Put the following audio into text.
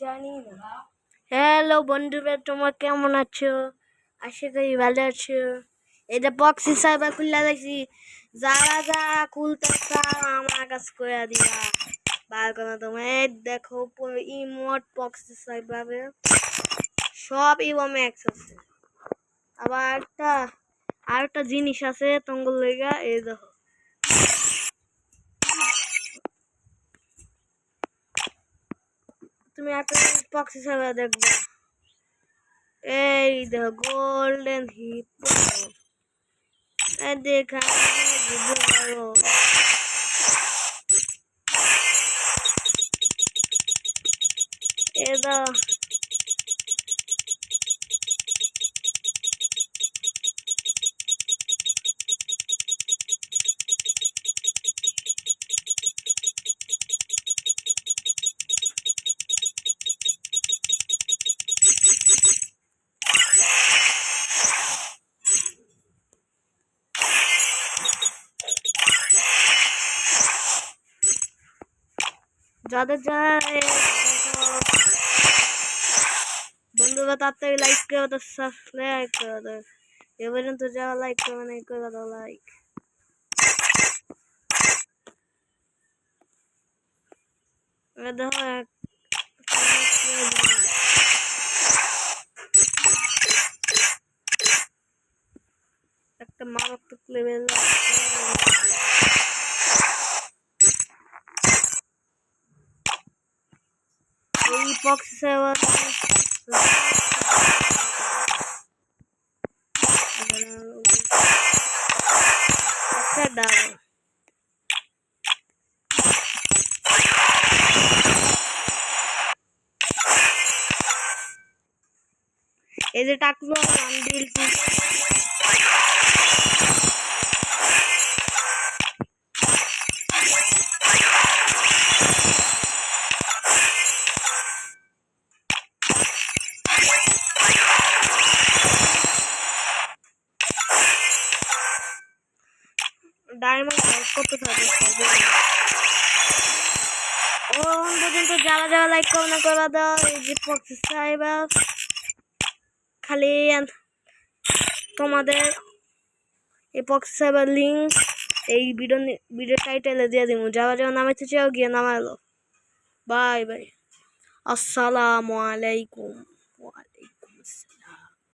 জানি না। হ্যালো বন্ধুরা, তোমরা কেমন আছো? আশা করি ভালো আছো। এটা বক্সি সাইবার খুললা দেখছি, যারা যা খুলতে চাও আমার কাছে করে দিবা। বার করে তোমার এই দেখো ইমোট বক্সি সাইবার সব ইমো ম্যাক্স আছে। আবার আরেকটা জিনিস আছে তোমার লেগা, এই দেখো তুমি একটা বক্সি সাইবার দেখবা। এই দেখো গোল্ডেন হিপো, দেখা বুঝতে পারো। এটা যাদের যারা বন্ধুরা তাড়াতাড়ি লাইক করে দাও, সাবস্ক্রাইব করে দাও। এ পর্যন্ত যারা লাইক করে নাই করে দাও লাইক। দেখো একটা মারাত্মক লেভেল এই বক্স সেভার ডাউন। এই যে টাকলো আনবিল ডায়মন্ড কত থাকে ও পর্যন্ত যারা যারা লাইক করো না করে দাও। এই যে বক্স সাইবার খালি তোমাদের এই বক্স সাইবার লিঙ্ক এই ভিডিও টাইটেলে দিয়ে দিব, যারা যারা নামাইতে চাও গিয়ে নামাইলো। বাই বাই, আসসালামু আলাইকুম। ওয়ালাইকুম আসসালাম।